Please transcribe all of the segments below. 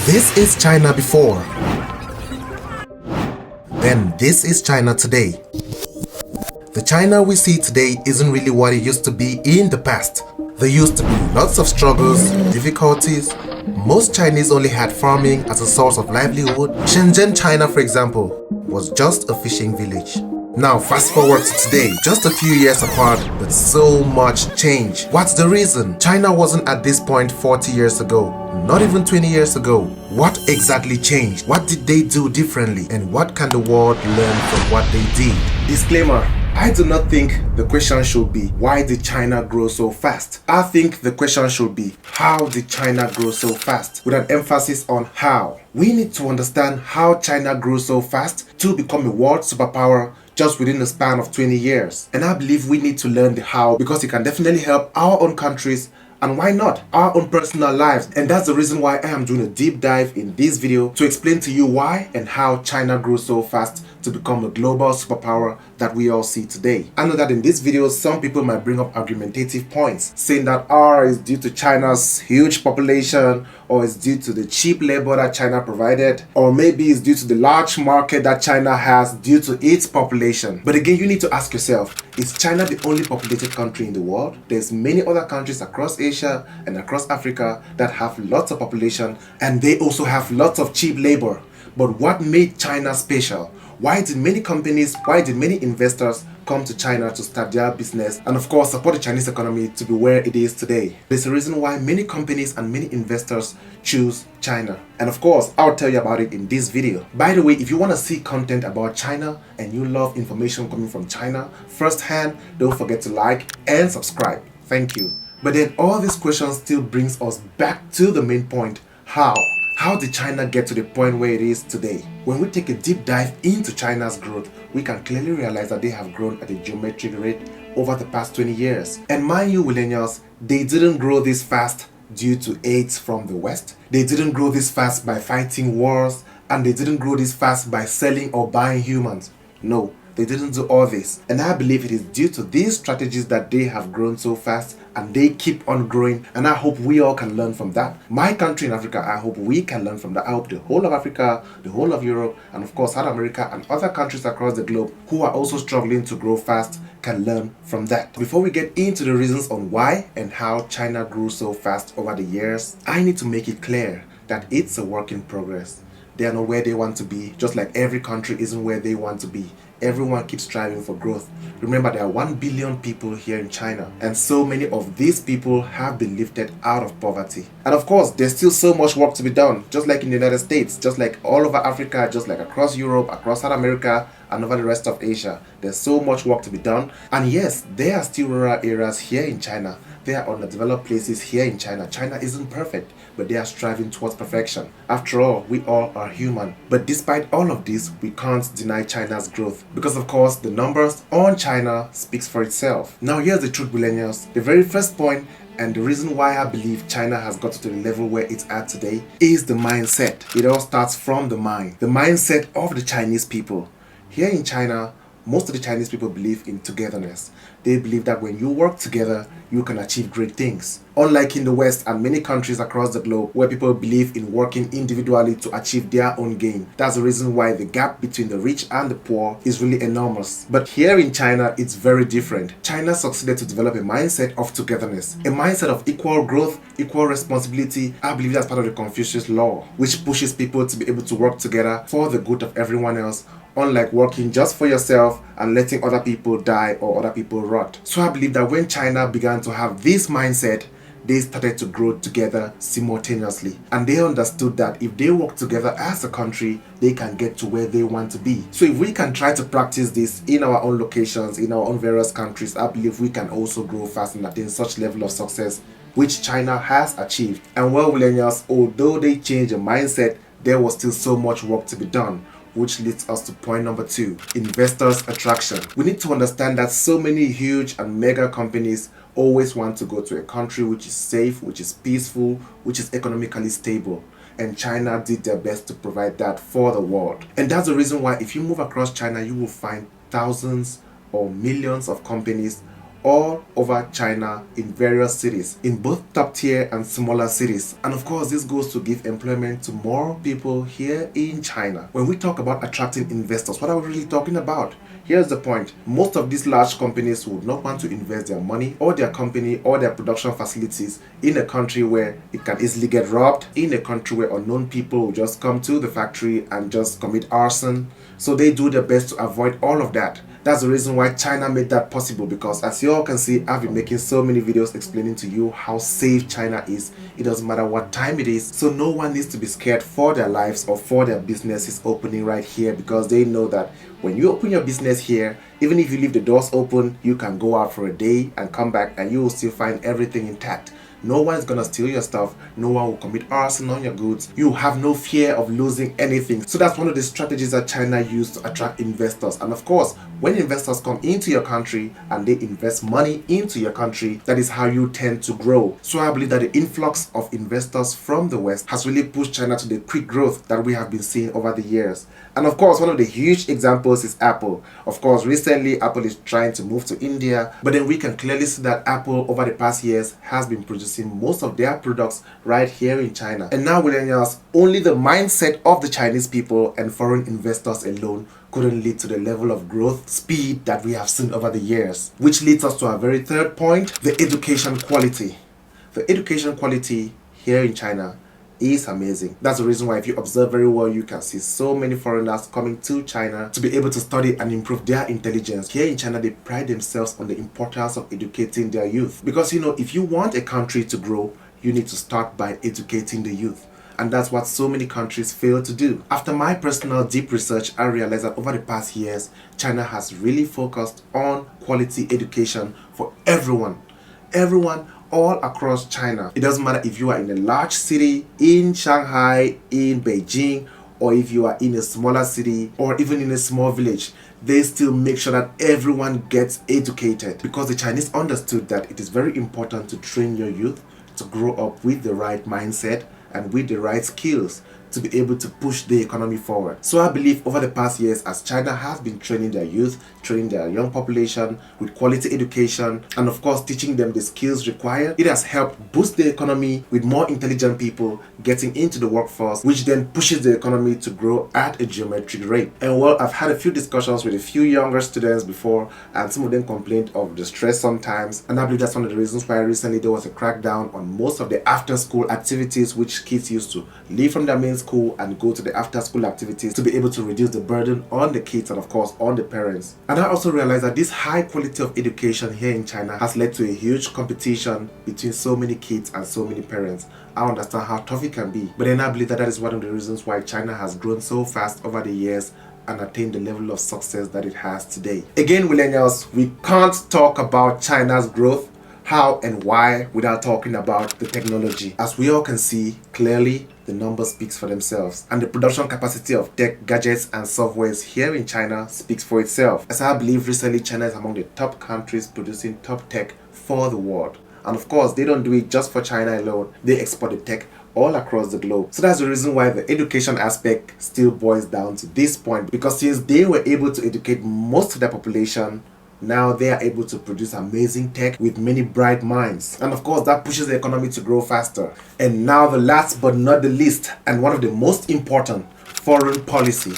This is China before. Then this is China today. The China we see today isn't really what it used to be in the past. There used to be lots of struggles, difficulties. Most Chinese only had farming as a source of livelihood. Shenzhen, China, for example, was just a fishing village. Now fast forward to today, just a few years apart, but so much change. What's the reason? China wasn't at this point 40 years ago, not even 20 years ago. What exactly changed? What did they do differently? And what can the world learn from what they did? Disclaimer: I do not think the question should be, why did China grow so fast? I think the question should be, how did China grow so fast? With an emphasis on how. We need to understand how China grew so fast to become a world superpower just within the span of 20 years. And I believe we need to learn the how, because it can definitely help our own countries, and why not our own personal lives. And that's the reason why I am doing a deep dive in this video to explain to you why and how China grew so fast to become a global superpower that we all see today. I know that in this video some people might bring up argumentative points, saying that R is due to China's huge population, or it's due to the cheap labor that China provided, or maybe it's due to the large market that China has due to its population. But again, you need to ask yourself, is China the only populated country in the world? There's many other countries across Asia and across Africa that have lots of population, and they also have lots of cheap labor. But what made China special? Why did many companies, why did many investors come to China to start their business and of course support the Chinese economy to be where it is today? There's a reason why many companies and many investors choose China. And of course, I'll tell you about it in this video. By the way, if you want to see content about China and you love information coming from China firsthand, don't forget to like and subscribe. Thank you. But then all these questions still brings us back to the main point: how? How did China get to the point where it is today? When we take a deep dive into China's growth, we can clearly realize that they have grown at a geometric rate over the past 20 years. And mind you, millennials, they didn't grow this fast due to aids from the West. They didn't grow this fast by fighting wars, and they didn't grow this fast by selling or buying humans. No, they didn't do all this. And I believe it is due to these strategies that they have grown so fast, and they keep on growing, and I hope we all can learn from that. My country in Africa, I hope we can learn from that. I hope the whole of Africa, the whole of Europe, and of course South America and other countries across the globe who are also struggling to grow fast can learn from that. Before we get into the reasons on why and how China grew so fast over the years, I need to make it clear that it's a work in progress. They are not where they want to be, just like every country isn't where they want to be. Everyone keeps striving for growth. Remember, there are 1 billion people here in China, and so many of these people have been lifted out of poverty. And of course, there's still so much work to be done, just like in the United States, just like all over Africa, just like across Europe, across South America, and over the rest of Asia. There's so much work to be done. And yes, there are still rural areas here in China. There are underdeveloped places here in China. China isn't perfect, but they are striving towards perfection. After all, we all are human. But despite all of this, we can't deny China's growth, because of course the numbers on China speaks for itself. Now here's the truth, millennials. The very first point, and the reason why I believe China has got to the level where it's at today, is the mindset. It all starts from the mind. The mindset of the Chinese people. Here in China, most of the Chinese people believe in togetherness. They believe that when you work together, you can achieve great things. Unlike in the West and many countries across the globe where people believe in working individually to achieve their own gain. That's the reason why the gap between the rich and the poor is really enormous. But here in China, it's very different. China succeeded to develop a mindset of togetherness, a mindset of equal growth, equal responsibility. I believe that's part of the Confucius law, which pushes people to be able to work together for the good of everyone else, unlike working just for yourself and letting other people die or other people rot. So I believe that when China began to have this mindset, they started to grow together simultaneously. And they understood that if they work together as a country, they can get to where they want to be. So if we can try to practice this in our own locations, in our own various countries, I believe we can also grow fast and attain such level of success which China has achieved. And well, millennials, although they changed the mindset, there was still so much work to be done. Which leads us to point number 2, investors attraction. We need to understand that so many huge and mega companies always want to go to a country which is safe, which is peaceful, which is economically stable. And China did their best to provide that for the world. And that's the reason why if you move across China, you will find thousands or millions of companies all over China in various cities, in both top tier and smaller cities. And of course, this goes to give employment to more people here in China. When we talk about attracting investors, what are we really talking about? Here's the point. Most of these large companies would not want to invest their money or their company or their production facilities in a country where it can easily get robbed, in a country where unknown people will just come to the factory and just commit arson. So they do their best to avoid all of that. That's the reason why China made that possible, because as you all can see, I've been making so many videos explaining to you how safe China is. It doesn't matter what time it is, so no one needs to be scared for their lives or for their businesses opening right here, because they know that when you open your business here, even if you leave the doors open, you can go out for a day and come back and you will still find everything intact. No one is gonna steal your stuff. No one will commit arson on your goods. You have no fear of losing anything. So that's one of the strategies that China used to attract investors. And of course, when investors come into your country and they invest money into your country, that is how you tend to grow. So I believe that the influx of investors from the West has really pushed China to the quick growth that we have been seeing over the years. And of course, one of the huge examples is Apple. Of course, recently Apple is trying to move to India, but then we can clearly see that Apple over the past years has been producing most of their products right here in China. And now, millennials, only the mindset of the Chinese people and foreign investors alone couldn't lead to the level of growth speed that we have seen over the years. Which leads us to our very third point, the education quality. The education quality here in China is amazing. That's the reason why, if you observe very well, you can see so many foreigners coming to China to be able to study and improve their intelligence. Here in China, they pride themselves on the importance of educating their youth. Because, if you want a country to grow, you need to start by educating the youth. And that's what so many countries fail to do. After my personal deep research, I realized that over the past years, China has really focused on quality education for everyone. Everyone all across China. It doesn't matter if you are in a large city, in Shanghai, in Beijing, or if you are in a smaller city, or even in a small village. They still make sure that everyone gets educated, because the Chinese understood that it is very important to train your youth to grow up with the right mindset and with the right skills to be able to push the economy forward. So I believe over the past years, as China has been training their youth, training their young population with quality education, and of course teaching them the skills required, it has helped boost the economy with more intelligent people getting into the workforce, which then pushes the economy to grow at a geometric rate. And well, I've had a few discussions with a few younger students before, and some of them complained of the stress sometimes, and I believe that's one of the reasons why recently there was a crackdown on most of the after-school activities which kids used to leave from their main school and go to the after-school activities, to be able to reduce the burden on the kids and of course on the parents. And I also realized that this high quality of education here in China has led to a huge competition between so many kids and so many parents. I understand how tough it can be, but then I believe that is one of the reasons why China has grown so fast over the years and attained the level of success that it has today. Again, millennials, we can't talk about China's growth, how and why, without talking about the technology. As we all can see clearly, the numbers speaks for themselves, and the production capacity of tech gadgets and softwares here in China speaks for itself. As I believe recently, China is among the top countries producing top tech for the world. And of course, they don't do it just for China alone. They export the tech all across the globe. So that's the reason why the education aspect still boils down to this point, because since they were able to educate most of their population, now they are able to produce amazing tech with many bright minds. And of course, that pushes the economy to grow faster. And now the last but not the least, and one of the most important, foreign policy.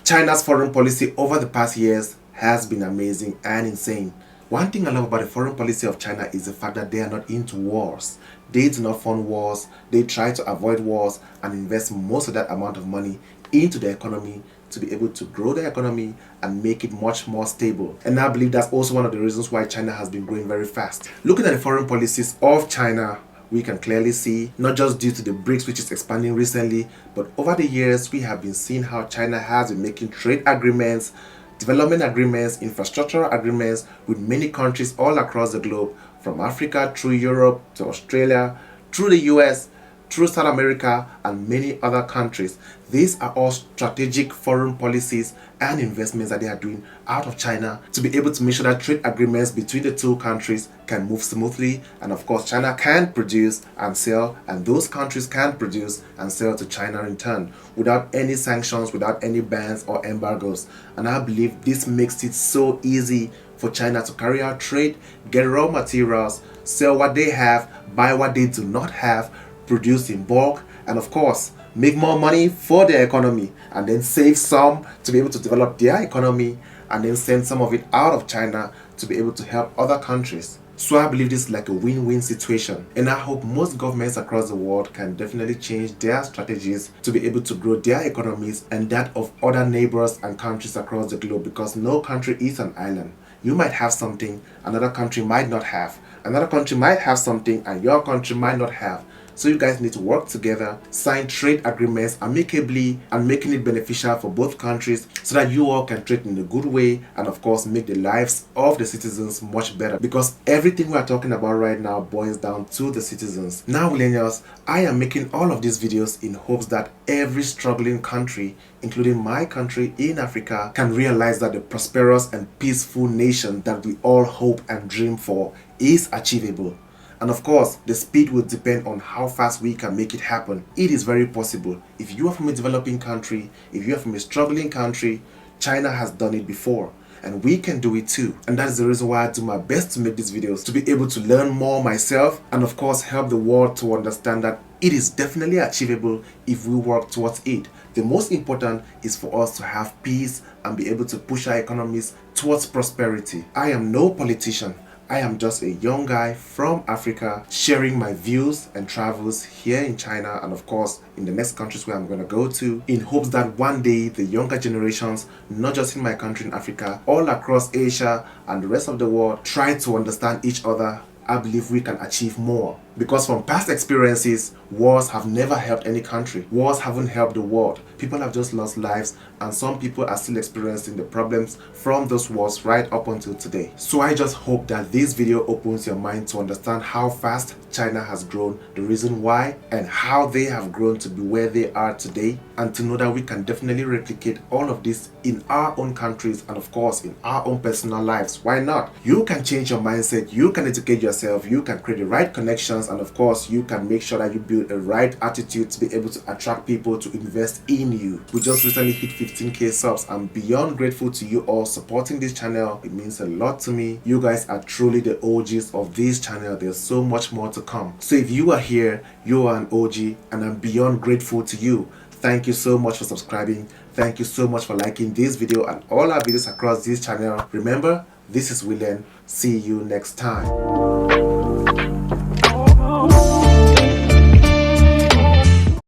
China's foreign policy over the past years has been amazing and insane. One thing I love about the foreign policy of China is the fact that they are not into wars. They do not fund wars. They try to avoid wars and invest most of that amount of money into the economy to be able to grow the economy and make it much more stable. And I believe that's also one of the reasons why China has been growing very fast. Looking at the foreign policies of China, we can clearly see, not just due to the BRICS which is expanding recently, but over the years we have been seeing how China has been making trade agreements, development agreements, infrastructural agreements with many countries all across the globe, from Africa through Europe to Australia, through the US, through South America and many other countries. These are all strategic foreign policies and investments that they are doing out of China to be able to make sure that trade agreements between the two countries can move smoothly, and of course China can produce and sell, and those countries can produce and sell to China in turn without any sanctions, without any bans or embargoes. And I believe this makes it so easy for China to carry out trade, get raw materials, sell what they have, buy what they do not have, produce in bulk, and of course, make more money for their economy, and then save some to be able to develop their economy, and then send some of it out of China to be able to help other countries. So I believe this is like a win-win situation, and I hope most governments across the world can definitely change their strategies to be able to grow their economies and that of other neighbors and countries across the globe, because no country is an island. You might have something, another country might not have. Another country might have something and your country might not have. So you guys need to work together, sign trade agreements amicably and making it beneficial for both countries so that you all can trade in a good way and of course make the lives of the citizens much better, because everything we are talking about right now boils down to the citizens. Now millennials, I am making all of these videos in hopes that every struggling country, including my country in Africa, can realize that the prosperous and peaceful nation that we all hope and dream for is achievable. And of course, the speed will depend on how fast we can make it happen. It is very possible. If you are from a developing country, if you are from a struggling country, China has done it before. And we can do it too. And that is the reason why I do my best to make these videos, to be able to learn more myself and of course help the world to understand that it is definitely achievable if we work towards it. The most important is for us to have peace and be able to push our economies towards prosperity. I am no politician. I am just a young guy from Africa sharing my views and travels here in China and of course in the next countries where I'm going to go to, in hopes that one day the younger generations, not just in my country in Africa, all across Asia and the rest of the world, try to understand each other. I believe we can achieve more. Because from past experiences, wars have never helped any country. Wars haven't helped the world. People have just lost lives and some people are still experiencing the problems from those wars right up until today. So I just hope that this video opens your mind to understand how fast China has grown, the reason why, and how they have grown to be where they are today, and to know that we can definitely replicate all of this in our own countries and of course in our own personal lives. Why not? You can change your mindset, you can educate yourself, you can create the right connections, and of course you can make sure that you build a right attitude to be able to attract people to invest in you. We just recently hit 15k subs. I'm beyond grateful to you all supporting this channel. It means a lot to me. You guys are truly the OGs of this channel. There's so much more to come. So if you are here, you are an OG and I'm beyond grateful to you. Thank you so much for subscribing. Thank you so much for liking this video and all our videos across this channel. Remember, this is Willene. See you next time.